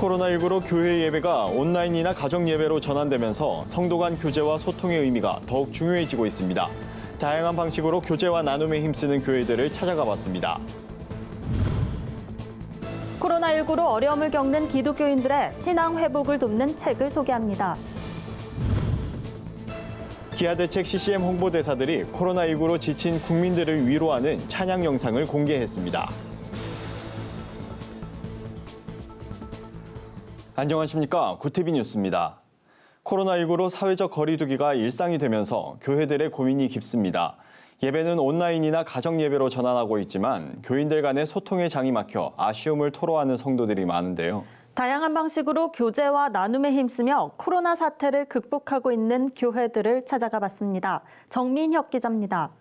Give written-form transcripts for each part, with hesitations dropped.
코로나19로 교회 예배가 온라인이나 가정 예배로 전환되면서 성도 간 교제와 소통의 의미가 더욱 중요해지고 있습니다. 다양한 방식으로 교제와 나눔에 힘쓰는 교회들을 찾아가 봤습니다. 코로나19로 어려움을 겪는 기독교인들의 신앙 회복을 돕는 책을 소개합니다. 기아대책 CCM 홍보대사들이 코로나19로 지친 국민들을 위로하는 찬양 영상을 공개했습니다. 안녕하십니까. 구티비 뉴스입니다. 코로나19로 사회적 거리 두기가 일상이 되면서 교회들의 고민이 깊습니다. 예배는 온라인이나 가정 예배로 전환하고 있지만 교인들 간의 소통의 장이 막혀 아쉬움을 토로하는 성도들이 많은데요. 다양한 방식으로 교제와 나눔에 힘쓰며 코로나 사태를 극복하고 있는 교회들을 찾아가 봤습니다. 정민혁 기자입니다.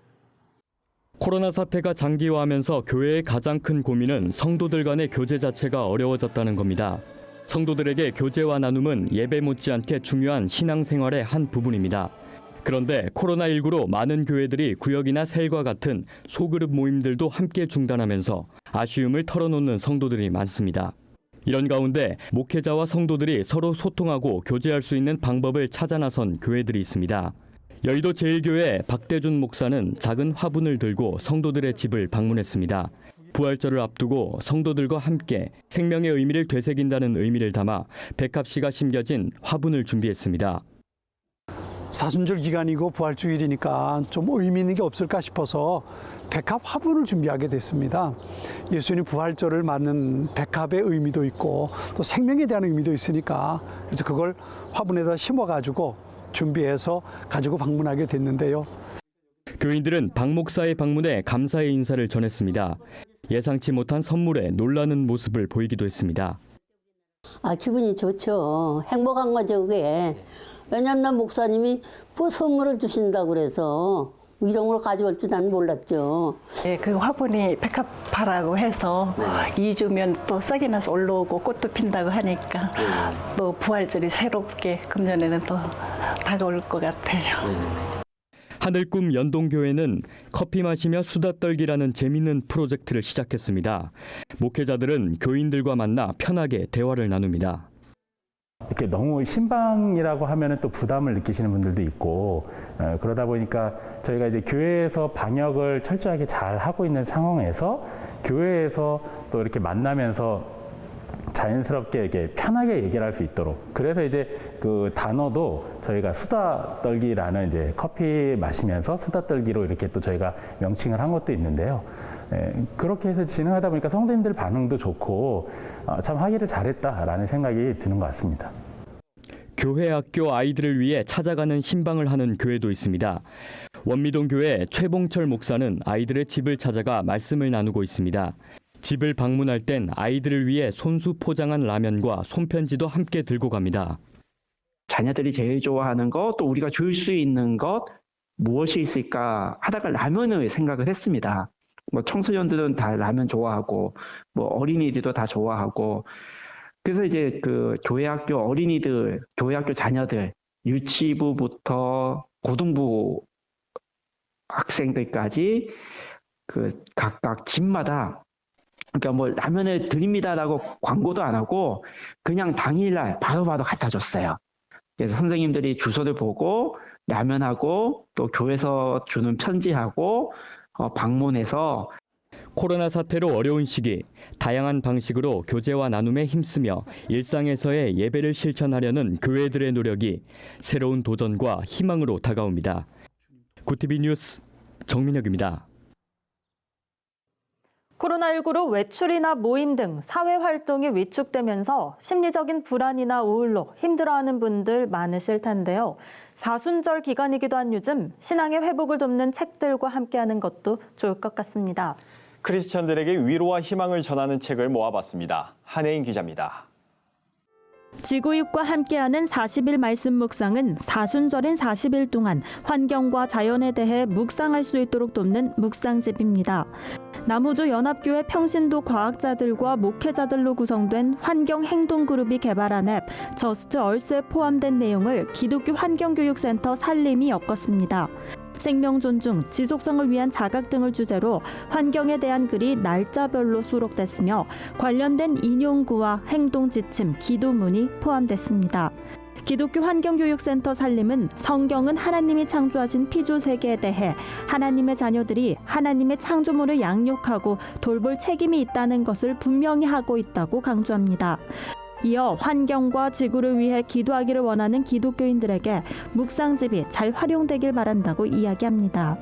코로나 사태가 장기화하면서 교회의 가장 큰 고민은 성도들 간의 교제 자체가 어려워졌다는 겁니다. 성도들에게 교제와 나눔은 예배 못지않게 중요한 신앙생활의 한 부분입니다. 그런데 코로나19로 많은 교회들이 구역이나 셀과 같은 소그룹 모임들도 함께 중단하면서 아쉬움을 털어놓는 성도들이 많습니다. 이런 가운데 목회자와 성도들이 서로 소통하고 교제할 수 있는 방법을 찾아 나선 교회들이 있습니다. 여의도 제1교회 박대준 목사는 작은 화분을 들고 성도들의 집을 방문했습니다. 부활절을 앞두고 성도들과 함께 생명의 의미를 되새긴다는 의미를 담아 백합 씨가 심겨진 화분을 준비했습니다. 사순절 기간이고 부활주일이니까 좀 의미 있는 게 없을까 싶어서 백합 화분을 준비하게 됐습니다. 예수님 부활절을 맞는 백합의 의미도 있고 또 생명에 대한 의미도 있으니까 그래서 그걸 화분에다 심어가지고 준비해서 가지고 방문하게 됐는데요. 교인들은 박 목사의 방문에 감사의 인사를 전했습니다. 예상치 못한 선물에 놀라는 모습을 보이기도 했습니다. 기분이 좋죠. 행복한 거죠, 그게. 왜냐면 난 목사님이 선물을 주신다고 그래서 이런 걸 가져올 줄 난 몰랐죠. 네, 그 화분이 백합화라고 해서 2주면 또 싹이 나서 올라오고 꽃도 핀다고 하니까 또 부활절이 새롭게 금년에는 또 다가올 것 같아요. 하늘꿈 연동교회는 커피 마시며 수다 떨기라는 재밌는 프로젝트를 시작했습니다. 목회자들은 교인들과 만나 편하게 대화를 나눕니다. 이렇게 너무 신방이라고 하면은 또 부담을 느끼시는 분들도 있고 그러다 보니까 저희가 이제 교회에서 방역을 철저하게 잘 하고 있는 상황에서 교회에서 또 이렇게 만나면서 자연스럽게 이렇게 편하게 얘기를 할 수 있도록 그래서 이제 그 단어도 저희가 수다 떨기라는 이제 커피 마시면서 수다 떨기로 이렇게 또 저희가 명칭을 한 것도 있는데요. 그렇게 해서 진행하다 보니까 성도님들 반응도 좋고 참 하기를 잘했다라는 생각이 드는 것 같습니다. 교회 학교 아이들을 위해 찾아가는 신방을 하는 교회도 있습니다. 원미동 교회 최봉철 목사는 아이들의 집을 찾아가 말씀을 나누고 있습니다. 집을 방문할 땐 아이들을 위해 손수 포장한 라면과 손편지도 함께 들고 갑니다. 자녀들이 제일 좋아하는 것, 또 우리가 줄 수 있는 것 무엇이 있을까 하다가 라면을 생각을 했습니다. 뭐 청소년들은 다 라면 좋아하고 뭐 어린이들도 다 좋아하고 그래서 이제 그 교회학교 어린이들, 교회학교 자녀들 유치부부터 고등부 학생들까지 그 각각 집마다 그러니까 뭐 라면을 드립니다라고 광고도 안 하고 그냥 당일날 바로바로 갖다 줬어요. 그래서 선생님들이 주소를 보고 라면하고 또 교회에서 주는 편지하고 방문해서 코로나 사태로 어려운 시기 다양한 방식으로 교제와 나눔에 힘쓰며 일상에서의 예배를 실천하려는 교회들의 노력이 새로운 도전과 희망으로 다가옵니다. 구티비 뉴스 정민혁입니다. 코로나19로 외출이나 모임 등 사회 활동이 위축되면서 심리적인 불안이나 우울로 힘들어하는 분들 많으실 텐데요. 사순절 기간이기도 한 요즘 신앙의 회복을 돕는 책들과 함께하는 것도 좋을 것 같습니다. 크리스천들에게 위로와 희망을 전하는 책을 모아봤습니다. 한혜인 기자입니다. 지구육과 함께하는 40일 말씀 묵상은 사순절인 40일 동안 환경과 자연에 대해 묵상할 수 있도록 돕는 묵상집입니다. 남우주 연합교회 평신도 과학자들과 목회자들로 구성된 환경행동그룹이 개발한 앱 저스트 얼스에 포함된 내용을 기독교 환경교육센터 살림이 엮었습니다. 생명 존중, 지속성을 위한 자각 등을 주제로 환경에 대한 글이 날짜별로 수록됐으며 관련된 인용구와 행동 지침, 기도문이 포함됐습니다. 기독교 환경교육센터 살림은 성경은 하나님이 창조하신 피조 세계에 대해 하나님의 자녀들이 하나님의 창조물을 양육하고 돌볼 책임이 있다는 것을 분명히 하고 있다고 강조합니다. 이어 환경과 지구를 위해 기도하기를 원하는 기독교인들에게 묵상집이 잘 활용되길 바란다고 이야기합니다.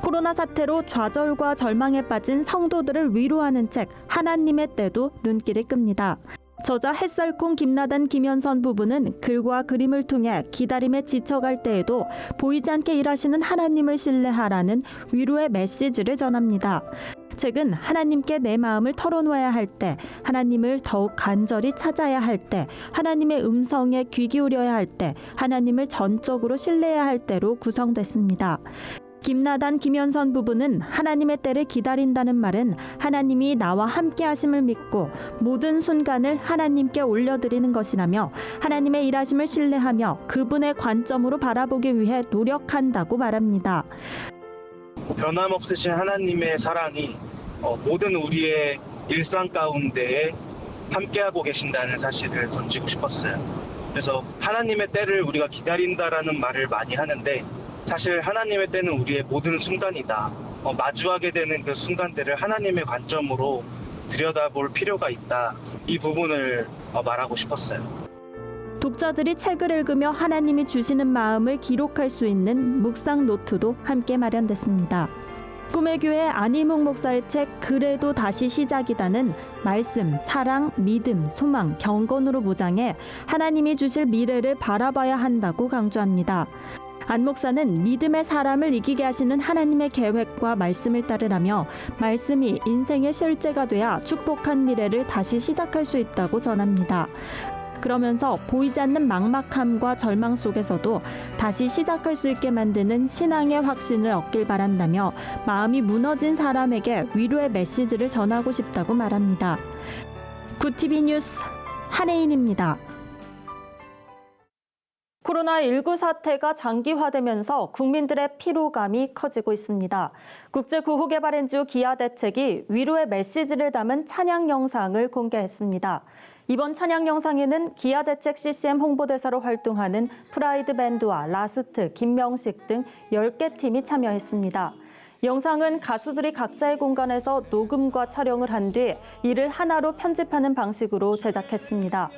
코로나 사태로 좌절과 절망에 빠진 성도들을 위로하는 책 하나님의 때도 눈길을 끕니다. 저자 햇살콩 김나단 김현선 부부는 글과 그림을 통해 기다림에 지쳐갈 때에도 보이지 않게 일하시는 하나님을 신뢰하라는 위로의 메시지를 전합니다. 책은 하나님께 내 마음을 털어놓아야 할 때, 하나님을 더욱 간절히 찾아야 할 때, 하나님의 음성에 귀 기울여야 할 때, 하나님을 전적으로 신뢰해야 할 때로 구성됐습니다. 김나단 김현선 부부는 하나님의 때를 기다린다는 말은 하나님이 나와 함께 하심을 믿고 모든 순간을 하나님께 올려드리는 것이라며 하나님의 일하심을 신뢰하며 그분의 관점으로 바라보기 위해 노력한다고 말합니다. 변함없으신 하나님의 사랑이 모든 우리의 일상 가운데에 함께하고 계신다는 사실을 던지고 싶었어요. 그래서 하나님의 때를 우리가 기다린다라는 말을 많이 하는데 사실 하나님의 때는 우리의 모든 순간이다. 마주하게 되는 그 순간들을 하나님의 관점으로 들여다볼 필요가 있다. 이 부분을 말하고 싶었어요. 독자들이 책을 읽으며 하나님이 주시는 마음을 기록할 수 있는 묵상 노트도 함께 마련됐습니다. 꿈의 교회 안희묵 목사의 책 그래도 다시 시작이다는 말씀, 사랑, 믿음, 소망, 경건으로 무장해 하나님이 주실 미래를 바라봐야 한다고 강조합니다. 안 목사는 믿음의 사람을 이기게 하시는 하나님의 계획과 말씀을 따르라며 말씀이 인생의 실제가 돼야 축복한 미래를 다시 시작할 수 있다고 전합니다. 그러면서 보이지 않는 막막함과 절망 속에서도 다시 시작할 수 있게 만드는 신앙의 확신을 얻길 바란다며 마음이 무너진 사람에게 위로의 메시지를 전하고 싶다고 말합니다. 구TV 뉴스 한혜인입니다. 코로나19 사태가 장기화되면서 국민들의 피로감이 커지고 있습니다. 국제구호개발엔지오 기아대책이 위로의 메시지를 담은 찬양 영상을 공개했습니다. 이번 찬양 영상에는 기아대책 CCM 홍보대사로 활동하는 프라이드 밴드와 라스트, 김명식 등 10개 팀이 참여했습니다. 영상은 가수들이 각자의 공간에서 녹음과 촬영을 한 뒤 이를 하나로 편집하는 방식으로 제작했습니다.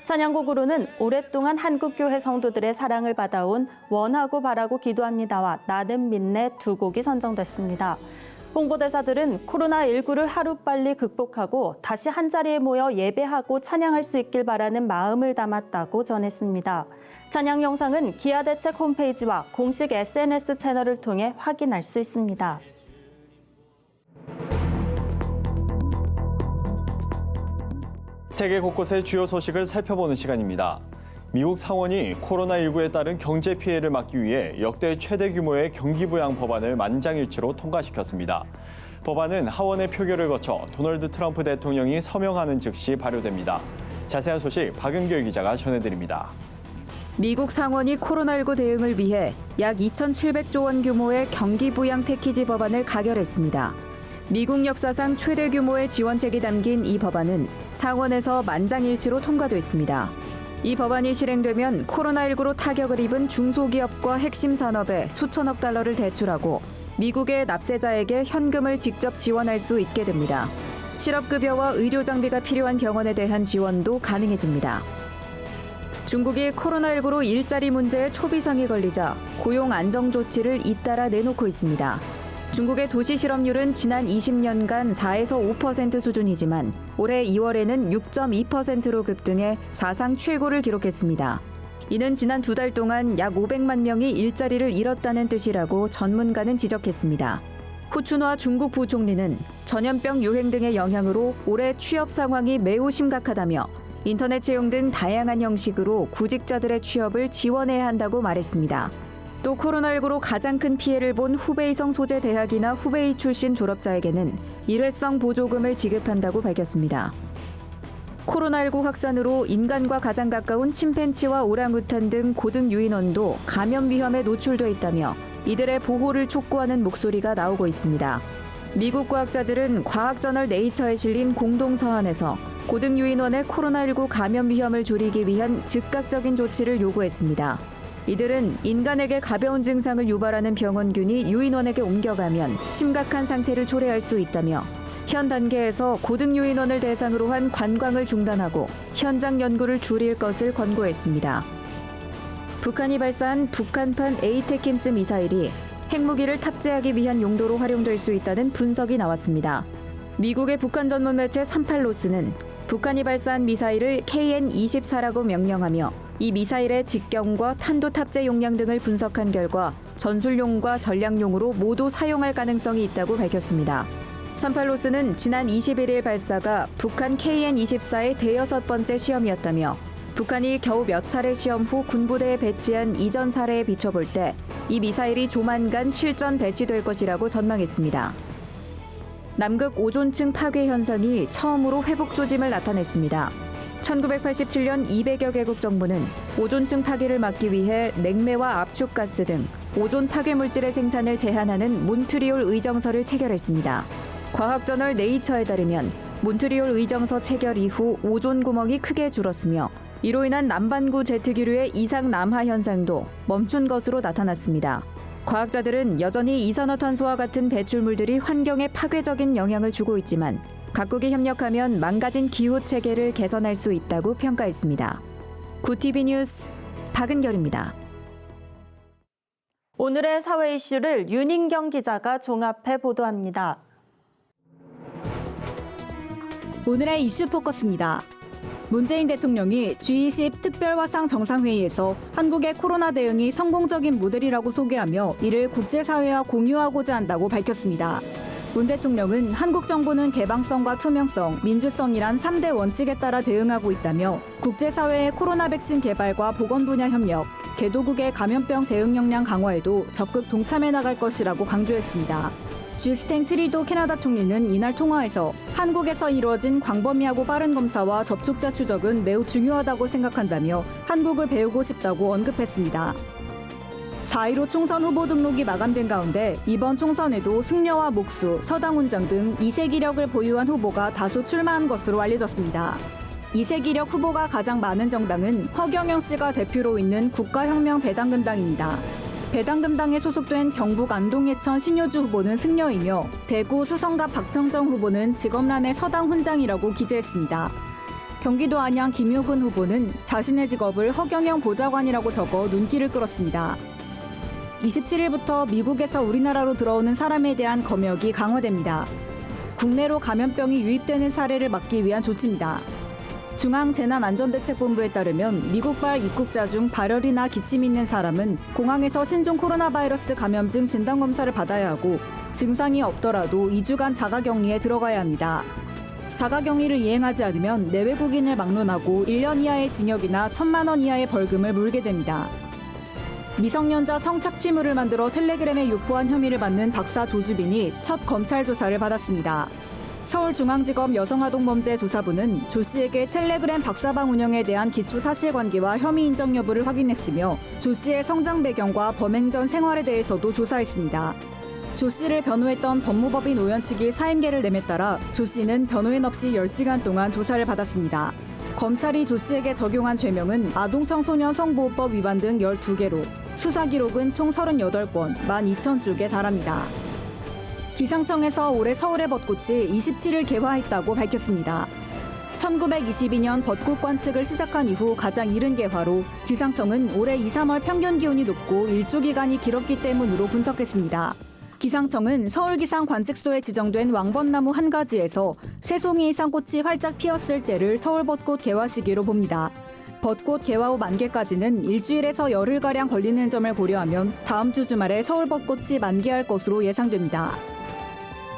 찬양곡으로는 오랫동안 한국교회 성도들의 사랑을 받아온 원하고 바라고 기도합니다와 나는 믿네 두 곡이 선정됐습니다. 홍보대사들은 코로나19를 하루빨리 극복하고 다시 한자리에 모여 예배하고 찬양할 수 있길 바라는 마음을 담았다고 전했습니다. 찬양 영상은 기아대책 홈페이지와 공식 SNS 채널을 통해 확인할 수 있습니다. 세계 곳곳의 주요 소식을 살펴보는 시간입니다. 미국 상원이 코로나19에 따른 경제 피해를 막기 위해 역대 최대 규모의 경기부양 법안을 만장일치로 통과시켰습니다. 법안은 하원의 표결을 거쳐 도널드 트럼프 대통령이 서명하는 즉시 발효됩니다. 자세한 소식 박은결 기자가 전해드립니다. 미국 상원이 코로나19 대응을 위해 약 2,700조 원 규모의 경기부양 패키지 법안을 가결했습니다. 미국 역사상 최대 규모의 지원책이 담긴 이 법안은 상원에서 만장일치로 통과됐습니다. 이 법안이 실행되면 코로나19로 타격을 입은 중소기업과 핵심 산업에 수천억 달러를 대출하고 미국의 납세자에게 현금을 직접 지원할 수 있게 됩니다. 실업급여와 의료장비가 필요한 병원에 대한 지원도 가능해집니다. 중국이 코로나19로 일자리 문제에 초비상이 걸리자 고용 안정 조치를 잇따라 내놓고 있습니다. 중국의 도시 실업률은 지난 20년간 4에서 5% 수준이지만 올해 2월에는 6.2%로 급등해 사상 최고를 기록했습니다. 이는 지난 2달 동안 약 500만 명이 일자리를 잃었다는 뜻이라고 전문가는 지적했습니다. 후춘화 중국 부총리는 전염병 유행 등의 영향으로 올해 취업 상황이 매우 심각하다며 인터넷 채용 등 다양한 형식으로 구직자들의 취업을 지원해야 한다고 말했습니다. 또 코로나19로 가장 큰 피해를 본 후베이성 소재 대학이나 후베이 출신 졸업자에게는 일회성 보조금을 지급한다고 밝혔습니다. 코로나19 확산으로 인간과 가장 가까운 침팬치와 오랑우탄 등 고등 유인원도 감염 위험에 노출돼 있다며 이들의 보호를 촉구하는 목소리가 나오고 있습니다. 미국 과학자들은 과학저널 네이처에 실린 공동서한에서 고등 유인원의 코로나19 감염 위험을 줄이기 위한 즉각적인 조치를 요구했습니다. 이들은 인간에게 가벼운 증상을 유발하는 병원균이 유인원에게 옮겨가면 심각한 상태를 초래할 수 있다며 현 단계에서 고등 유인원을 대상으로 한 관광을 중단하고 현장 연구를 줄일 것을 권고했습니다. 북한이 발사한 북한판 에이테킴스 미사일이 핵무기를 탑재하기 위한 용도로 활용될 수 있다는 분석이 나왔습니다. 미국의 북한 전문 매체 38로스는 북한이 발사한 미사일을 KN-24라고 명명하며 이 미사일의 직경과 탄도 탑재 용량 등을 분석한 결과 전술용과 전략용으로 모두 사용할 가능성이 있다고 밝혔습니다. 38로스는 지난 21일 발사가 북한 KN-24의 대여섯 번째 시험이었다며 북한이 겨우 몇 차례 시험 후 군부대에 배치한 이전 사례에 비춰볼 때 이 미사일이 조만간 실전 배치될 것이라고 전망했습니다. 남극 오존층 파괴 현상이 처음으로 회복 조짐을 나타냈습니다. 1987년 200여 개국 정부는 오존층 파괴를 막기 위해 냉매와 압축가스 등 오존 파괴 물질의 생산을 제한하는 몬트리올 의정서를 체결했습니다. 과학저널 네이처에 따르면 몬트리올 의정서 체결 이후 오존 구멍이 크게 줄었으며 이로 인한 남반구 제트기류의 이상 남하 현상도 멈춘 것으로 나타났습니다. 과학자들은 여전히 이산화탄소와 같은 배출물들이 환경에 파괴적인 영향을 주고 있지만 각국이 협력하면 망가진 기후 체계를 개선할 수 있다고 평가했습니다. 구TV 뉴스 박은결입니다. 오늘의 사회 이슈를 윤인경 기자가 종합해 보도합니다. 오늘의 이슈 포커스입니다. 문재인 대통령이 G20 특별화상 정상회의에서 한국의 코로나 대응이 성공적인 모델이라고 소개하며 이를 국제사회와 공유하고자 한다고 밝혔습니다. 문 대통령은 한국 정부는 개방성과 투명성, 민주성이란 3대 원칙에 따라 대응하고 있다며 국제사회의 코로나 백신 개발과 보건 분야 협력, 개도국의 감염병 대응 역량 강화에도 적극 동참해 나갈 것이라고 강조했습니다. 줄스텐 트리도 캐나다 총리는 이날 통화에서 한국에서 이루어진 광범위하고 빠른 검사와 접촉자 추적은 매우 중요하다고 생각한다며 한국을 배우고 싶다고 언급했습니다. 4.15 총선 후보 등록이 마감된 가운데 이번 총선에도 승려와 목수, 서당훈장 등 이색 이력을 보유한 후보가 다수 출마한 것으로 알려졌습니다. 이색 이력 후보가 가장 많은 정당은 허경영 씨가 대표로 있는 국가혁명배당금당입니다. 배당금당에 소속된 경북 안동예천 신효주 후보는 승려이며 대구 수성갑 박정정 후보는 직업란에 서당훈장이라고 기재했습니다. 경기도 안양 김효근 후보는 자신의 직업을 허경영 보좌관이라고 적어 눈길을 끌었습니다. 27일부터 미국에서 우리나라로 들어오는 사람에 대한 검역이 강화됩니다. 국내로 감염병이 유입되는 사례를 막기 위한 조치입니다. 중앙재난안전대책본부에 따르면 미국발 입국자 중 발열이나 기침 있는 사람은 공항에서 신종 코로나 바이러스 감염증 진단검사를 받아야 하고 증상이 없더라도 2주간 자가격리에 들어가야 합니다. 자가격리를 이행하지 않으면 내외국인을 막론하고 1년 이하의 징역이나 1,000만 원 이하의 벌금을 물게 됩니다. 미성년자 성착취물을 만들어 텔레그램에 유포한 혐의를 받는 박사 조주빈이 첫 검찰 조사를 받았습니다. 서울중앙지검 여성아동범죄조사부는 조 씨에게 텔레그램 박사방 운영에 대한 기초 사실관계와 혐의 인정 여부를 확인했으며 조 씨의 성장 배경과 범행 전 생활에 대해서도 조사했습니다. 조 씨를 변호했던 법무법인 오연 측이 사임계를 nem에 따라 조 씨는 변호인 없이 10시간 동안 조사를 받았습니다. 검찰이 조 씨에게 적용한 죄명은 아동청소년 성보호법 위반 등 12개로 수사 기록은 총 38건, 12,000쪽에 달합니다. 기상청에서 올해 서울의 벚꽃이 27일 개화했다고 밝혔습니다. 1922년 벚꽃 관측을 시작한 이후 가장 이른 개화로 기상청은 올해 2, 3월 평균 기온이 높고 일조 기간이 길었기 때문으로 분석했습니다. 기상청은 서울기상 관측소에 지정된 왕벚나무 한 가지에서 3송이 이상 꽃이 활짝 피었을 때를 서울 벚꽃 개화 시기로 봅니다. 벚꽃 개화 후 만개까지는 일주일에서 열흘가량 걸리는 점을 고려하면 다음 주 주말에 서울 벚꽃이 만개할 것으로 예상됩니다.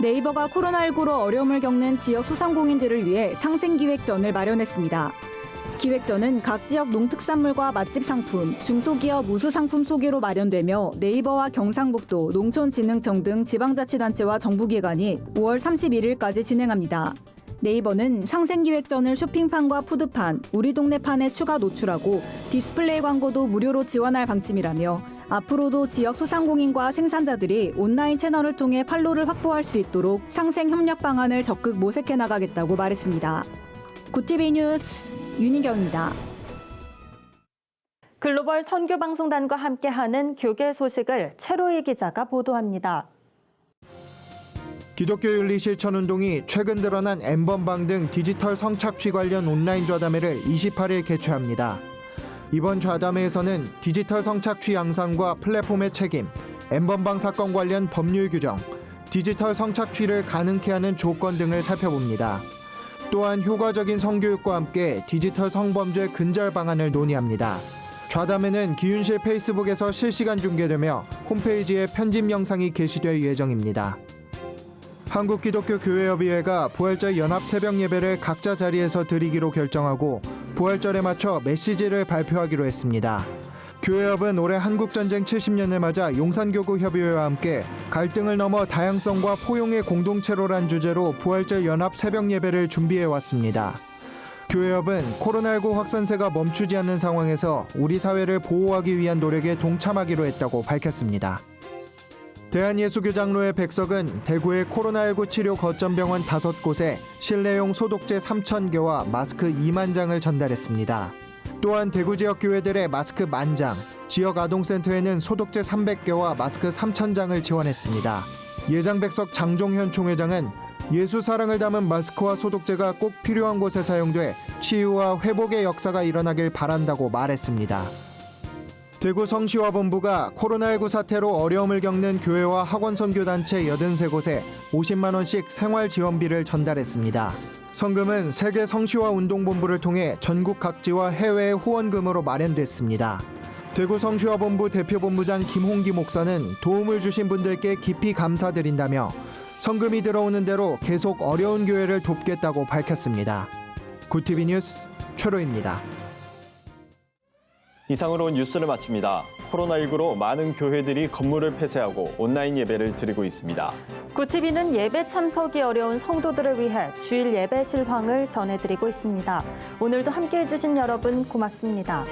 네이버가 코로나19로 어려움을 겪는 지역 소상공인들을 위해 상생기획전을 마련했습니다. 기획전은 각 지역 농특산물과 맛집 상품, 중소기업 우수상품 소개로 마련되며 네이버와 경상북도, 농촌진흥청 등 지방자치단체와 정부기관이 5월 31일까지 진행합니다. 네이버는 상생기획전을 쇼핑판과 푸드판, 우리 동네판에 추가 노출하고 디스플레이 광고도 무료로 지원할 방침이라며 앞으로도 지역 소상공인과 생산자들이 온라인 채널을 통해 판로를 확보할 수 있도록 상생 협력 방안을 적극 모색해 나가겠다고 말했습니다. 구TV 뉴스 윤희경입니다. 글로벌 선교방송단과 함께하는 교계 소식을 최로희 기자가 보도합니다. 기독교 윤리 실천 운동이 최근 드러난 N번방 등 디지털 성착취 관련 온라인 좌담회를 28일 개최합니다. 이번 좌담회에서는 디지털 성착취 양상과 플랫폼의 책임, N번방 사건 관련 법률 규정, 디지털 성착취를 가능케 하는 조건 등을 살펴봅니다. 또한 효과적인 성교육과 함께 디지털 성범죄 근절 방안을 논의합니다. 좌담회는 기윤실 페이스북에서 실시간 중계되며 홈페이지에 편집 영상이 게시될 예정입니다. 한국기독교교회협의회가 부활절 연합 새벽 예배를 각자 자리에서 드리기로 결정하고 부활절에 맞춰 메시지를 발표하기로 했습니다. 교회협은 올해 한국전쟁 70년을 맞아 용산교구협의회와 함께 갈등을 넘어 다양성과 포용의 공동체로란 주제로 부활절 연합 새벽 예배를 준비해왔습니다. 교회협은 코로나19 확산세가 멈추지 않는 상황에서 우리 사회를 보호하기 위한 노력에 동참하기로 했다고 밝혔습니다. 대한예수교장로회 백석은 대구의 코로나19 치료 거점병원 5곳에 실내용 소독제 3,000개와 마스크 2만 장을 전달했습니다. 또한 대구 지역 교회들의 마스크 10,000장, 지역 아동센터에는 소독제 300개와 마스크 3,000장을 지원했습니다. 예장백석 장종현 총회장은 예수 사랑을 담은 마스크와 소독제가 꼭 필요한 곳에 사용돼 치유와 회복의 역사가 일어나길 바란다고 말했습니다. 대구 성시화본부가 코로나19 사태로 어려움을 겪는 교회와 학원선교단체 83곳에 50만 원씩 생활지원비를 전달했습니다. 성금은 세계 성시화 운동본부를 통해 전국 각지와 해외의 후원금으로 마련됐습니다. 대구 성시화본부 대표본부장 김홍기 목사는 도움을 주신 분들께 깊이 감사드린다며 성금이 들어오는 대로 계속 어려운 교회를 돕겠다고 밝혔습니다. 구TV 뉴스 최로입니다. 이상으로 뉴스를 마칩니다. 코로나19로 많은 교회들이 건물을 폐쇄하고 온라인 예배를 드리고 있습니다. 구TV는 예배 참석이 어려운 성도들을 위해 주일 예배 실황을 전해드리고 있습니다. 오늘도 함께해 주신 여러분 고맙습니다.